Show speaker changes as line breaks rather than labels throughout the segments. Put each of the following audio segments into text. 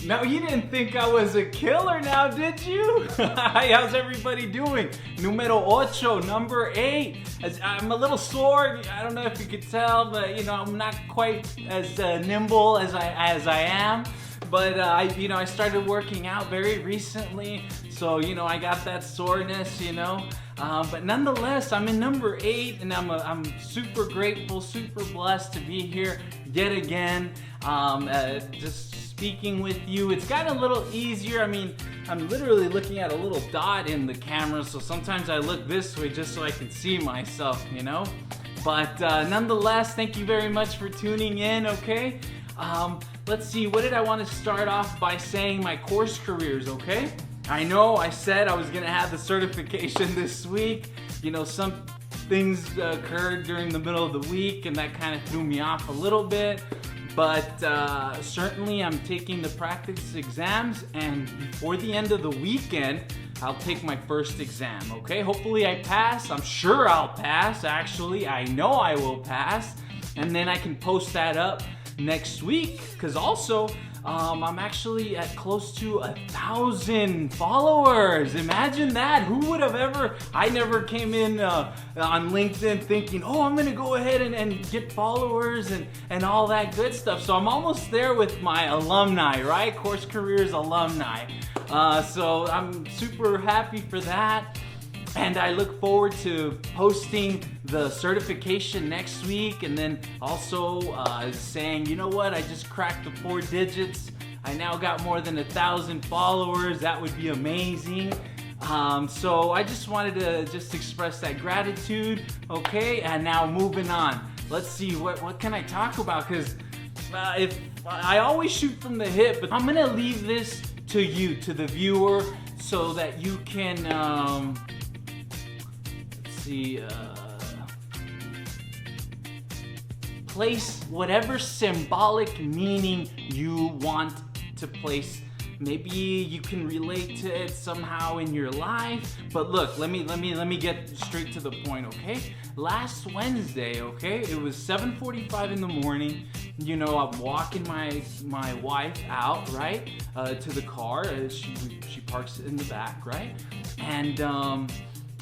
Now, you didn't think I was a killer now, did you? Hi, how's everybody doing? Numero ocho, number 8. I'm a little sore. I don't know if you could tell, but I'm not quite as nimble as I am. But I started working out very recently, so I got that soreness, But nonetheless, I'm in number 8, and I'm super grateful, super blessed to be here yet again. Just speaking with you. It's gotten a little easier. I mean, I'm literally looking at a little dot in the camera, so sometimes I look this way just so I can see myself, But nonetheless, thank you very much for tuning in, okay? Let's see, what did I want to start off by saying? My course careers, okay? I know I said I was going to have the certification this week. Some things occurred during the middle of the week, and that kind of threw me off a little bit. But certainly I'm taking the practice exams, and before the end of the weekend, I'll take my first exam, okay? Hopefully I pass. I'm sure I'll pass, actually. I know I will pass. And then I can post that up next week, because also I'm actually at close to 1,000 followers. Imagine that. Who would have ever? I never came in on LinkedIn thinking, oh, I'm gonna go ahead and get followers and all that good stuff. So I'm almost there with my alumni, right? Course Careers alumni. So I'm super happy for that. And I look forward to posting the certification next week, and then also saying, you know what, I just cracked the 4 digits. I now got more than 1,000 followers. That would be amazing. So I just wanted to express that gratitude, okay? And now moving on. Let's see, what can I talk about? Because if I always shoot from the hip, but I'm gonna leave this to you, to the viewer, so that you can place whatever symbolic meaning you want to place. Maybe you can relate to it somehow in your life. But look, let me get straight to the point, okay? Last Wednesday, okay, it was 7:45 in the morning. I'm walking my wife out, right, to the car. She parks in the back, right,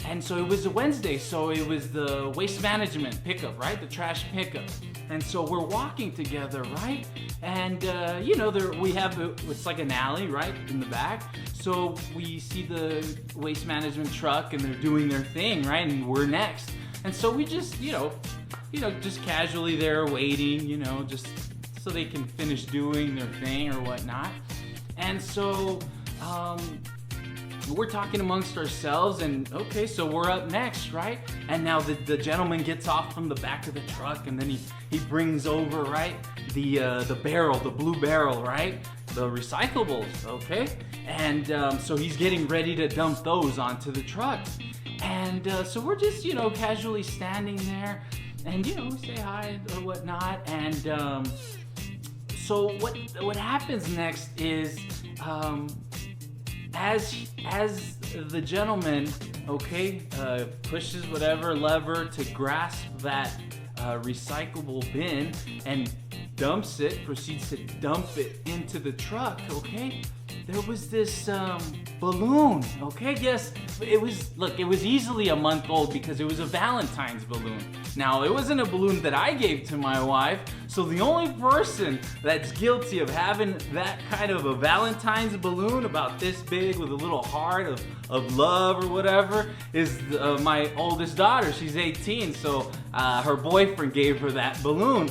and so it was a Wednesday, so it was the waste management pickup, right? The trash pickup. And so we're walking together, right? And we have it's like an alley, right, in the back. So we see the waste management truck, and they're doing their thing, right? And we're next. And so we just, just casually there waiting, just so they can finish doing their thing or whatnot. And so we're talking amongst ourselves, and okay, so we're up next, right? And now the gentleman gets off from the back of the truck, and then he brings over, right, the barrel, the blue barrel, right, the recyclables, okay? And so he's getting ready to dump those onto the truck. And so we're just, casually standing there, and we say hi or whatnot. And so what happens next is as the gentleman, okay, pushes whatever lever to grasp that recyclable bin and proceeds to dump it into the truck, okay? There was this balloon, okay? Yes, it was easily a month old because it was a Valentine's balloon. Now, it wasn't a balloon that I gave to my wife, so the only person that's guilty of having that kind of a Valentine's balloon about this big with a little heart of love or whatever is my oldest daughter. She's 18, so her boyfriend gave her that balloon.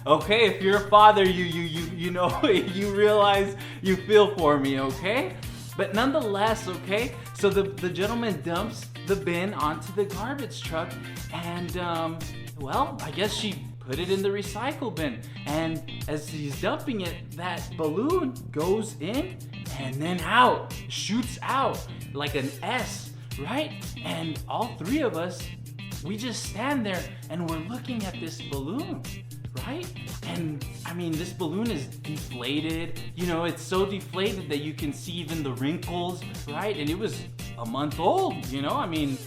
Okay, if you're a father, you know, you realize, you feel for me, okay? But nonetheless, okay, so the gentleman dumps the bin onto the garbage truck, and well, I guess she put it in the recycle bin. And as he's dumping it, that balloon goes in and then out, shoots out like an S, right? And all 3 of us, we just stand there and we're looking at this balloon, right? And I mean, this balloon is deflated. It's so deflated that you can see even the wrinkles, right? And it was a month old, I mean,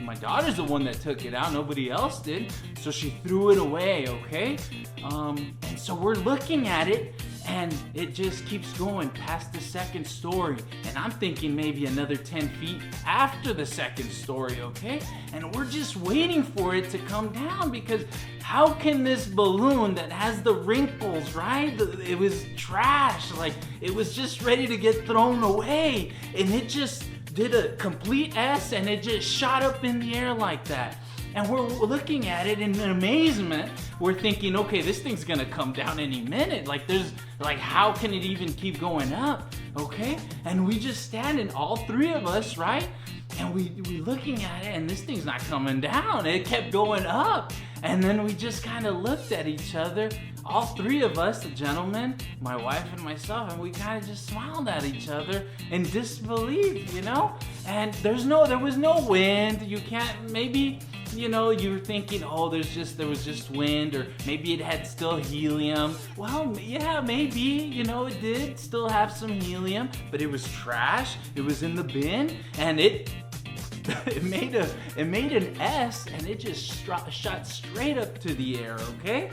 my daughter's the one that took it out, nobody else did. So she threw it away, okay? And so we're looking at it, and it just keeps going past the second story, and I'm thinking maybe another 10 feet after the second story, okay? And we're just waiting for it to come down, because how can this balloon that has the wrinkles, right? It was trash, like it was just ready to get thrown away, and it just did a complete S, and it just shot up in the air like that. And we're looking at it in amazement. We're thinking, okay, this thing's gonna come down any minute. Like how can it even keep going up? Okay? And we just stand, and all three of us, right? And we looking at it, and this thing's not coming down. It kept going up. And then we just kind of looked at each other, all three of us, the gentleman, my wife and myself, and we kind of just smiled at each other in disbelief, you know? And there was no wind. You can't, maybe, you know, you were thinking, oh, there was just wind, or maybe it had still helium. Well, yeah, maybe, you know, it did still have some helium, but it was trash. It was in the bin, and it made an S, and it just shot straight up to the air, okay?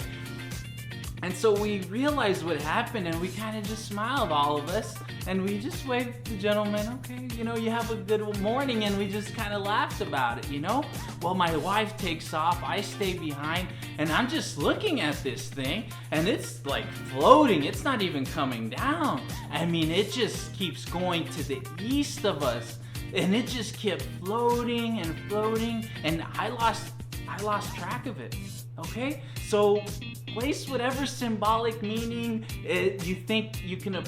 And so we realized what happened, and we kind of just smiled, all of us, and we just waved at the gentleman, okay, you know, you have a good morning, and we just kind of laughed about it, you know? Well, my wife takes off, I stay behind, and I'm just looking at this thing, and it's like floating, it's not even coming down. I mean, it just keeps going to the east of us, and it just kept floating and floating, and I lost track of it, okay? So place whatever symbolic meaning you think you can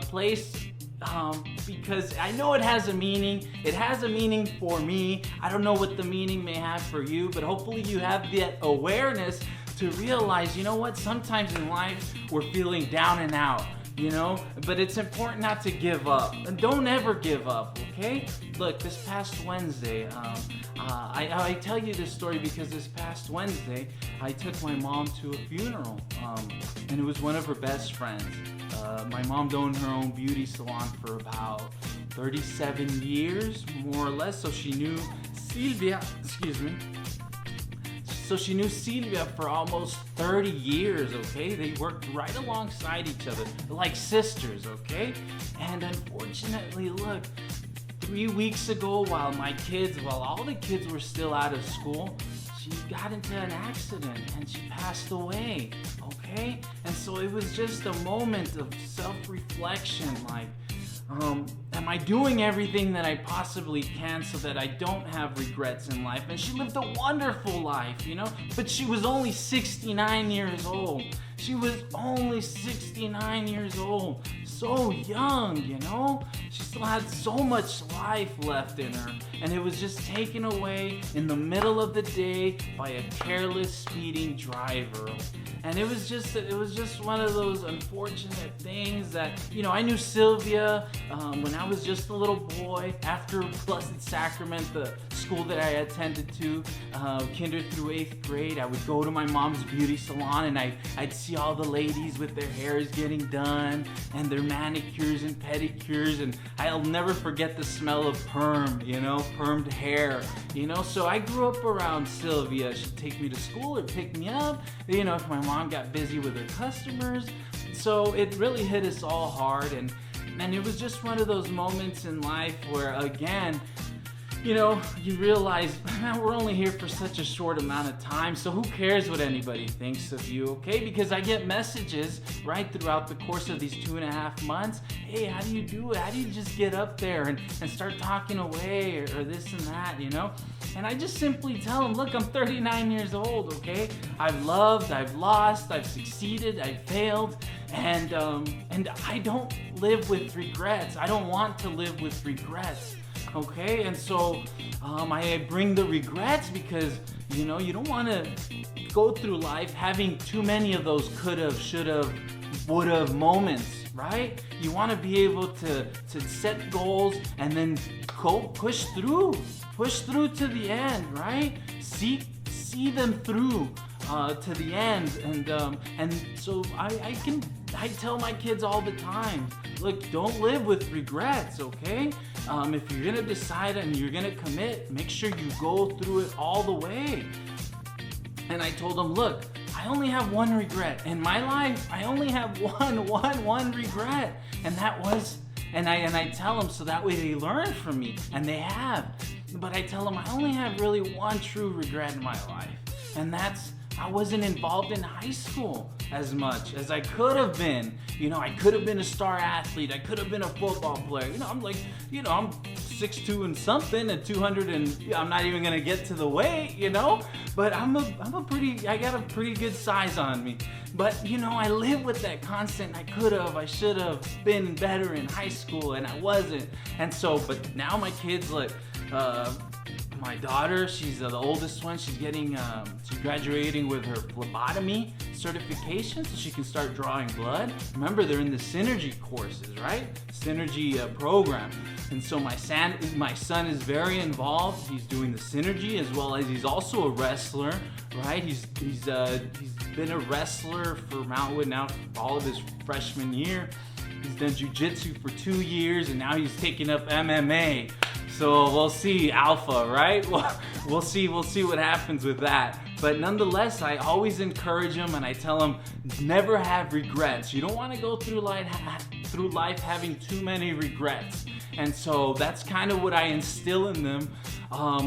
place, because I know it has a meaning. It has a meaning for me. I don't know what the meaning may have for you, but hopefully you have that awareness to realize, you know what, sometimes in life we're feeling down and out, you know, but it's important not to give up, and don't ever give up, okay? Look, this past Wednesday, I tell you this story because this past Wednesday I took my mom to a funeral, and it was one of her best friends. My mom owned her own beauty salon for about 37 years, more or less, so she knew Sylvia, So she knew Sylvia for almost 30 years, okay? They worked right alongside each other, like sisters, okay? And unfortunately, look, 3 weeks ago, while all the kids were still out of school, she got into an accident and she passed away, okay? And so it was just a moment of self-reflection, like, am I doing everything that I possibly can so that I don't have regrets in life? And she lived a wonderful life, you know, but she was only 69 years old. She was only 69 years old, so young, you know? She still had so much life left in her, and it was just taken away in the middle of the day by a careless speeding driver. And it was just one of those unfortunate things that, you know, I knew Sylvia when I was just a little boy. After Blessed Sacrament, the school that I attended to, kinder through 8th grade, I would go to my mom's beauty salon, and I'd see all the ladies with their hairs getting done and their manicures and pedicures, and I'll never forget the smell of perm, you know, permed hair, you know. So I grew up around Sylvia. She'd take me to school or pick me up, you know, if my mom got busy with her customers. So it really hit us all hard, and it was just one of those moments in life where, again, you know, you realize, man, we're only here for such a short amount of time, so who cares what anybody thinks of you, okay? Because I get messages right throughout the course of these 2.5 months. Hey, how do you do it? How do you just get up there and start talking away or this and that, you know? And I just simply tell them, look, I'm 39 years old, okay? I've loved, I've lost, I've succeeded, I've failed, and I don't live with regrets. I don't want to live with regrets. Okay, and so I bring the regrets because, you know, you don't want to go through life having too many of those could've, should've, would've moments, right? You want to be able to set goals and then push through to the end, right? See them through to the end, and so I tell my kids all the time, look, don't live with regrets, okay? If you're gonna decide and you're gonna commit, make sure you go through it all the way. And I told them, look, I only have one regret. In my life, I only have one regret. And that was, and I tell them so that way they learn from me, and they have. But I tell them I only have really one true regret in my life. And that's, I wasn't involved in high school as much as I could have been. I could have been a star athlete. I could have been a football player. I'm like, I'm 6'2" and something and 200 and I'm not even gonna get to the weight, but I got a pretty good size on me. But I live with that constant, I should have been better in high school and I wasn't. And so, but now my kids, look, my daughter, she's the oldest one. She's graduating with her phlebotomy certification, so she can start drawing blood. Remember, they're in the Synergy courses, right? Synergy program. And so my son is very involved. He's doing the Synergy, as well as he's also a wrestler, right? He's been a wrestler for Mountwood now all of his freshman year. He's done jiu-jitsu for 2 years, and now he's taking up MMA. So we'll see, alpha, right? We'll see what happens with that. But nonetheless, I always encourage them and I tell them, never have regrets. You don't want to go through life having too many regrets. And so that's kind of what I instill in them. I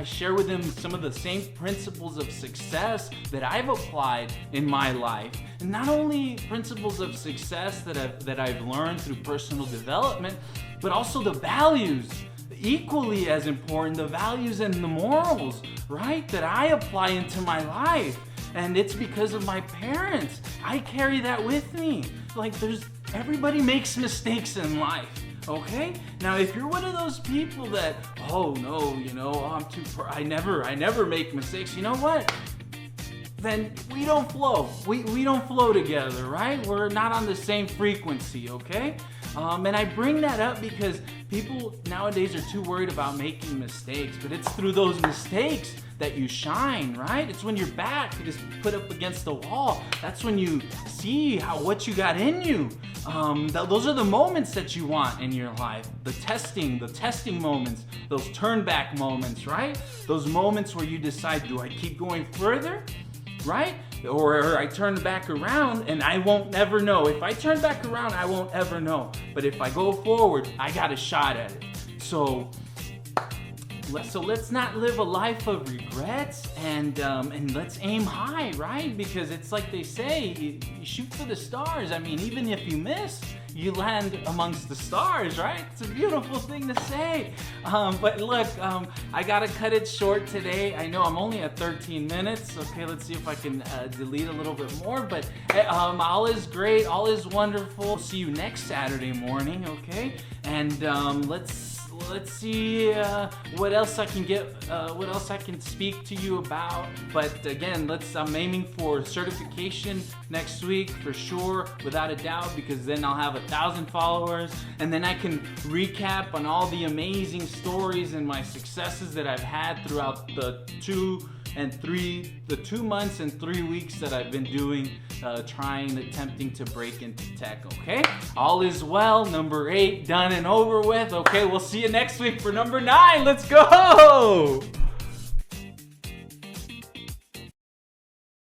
share with them some of the same principles of success that I've applied in my life. And not only principles of success that I've learned through personal development, but also the values, equally as important, the values and the morals, right, that I apply into my life. And it's because of my parents. I carry that with me. Like, everybody makes mistakes in life. Okay? Now, if you're one of those people that, oh no, I never make mistakes, you know what? Then we don't flow. We don't flow together, right? We're not on the same frequency, okay? And I bring that up because people nowadays are too worried about making mistakes, but it's through those mistakes that you shine, right? It's when your back is put up against the wall. That's when you see what you got in you. Those are the moments that you want in your life. The testing moments, those turn back moments, right? Those moments where you decide, do I keep going further, right? Or I turn back around and I won't ever know. If I turn back around, I won't ever know. But if I go forward, I got a shot at it. So let's not live a life of regrets, and let's aim high, right? Because it's like they say, you shoot for the stars. I mean, even if you miss, you land amongst the stars, right? It's a beautiful thing to say. But look, I gotta cut it short today. I know I'm only at 13 minutes. Okay, let's see if I can delete a little bit more. But all is great, all is wonderful. See you next Saturday morning, okay? And let's see what else I can speak to you about. But again, I'm aiming for certification next week for sure, without a doubt, because then I'll have 1,000 followers, and then I can recap on all the amazing stories and my successes that I've had throughout the 2 months and 3 weeks that I've been doing, attempting to break into tech, okay? All is well. Number 8 done and over with. Okay, we'll see you next week for number 9. Let's go!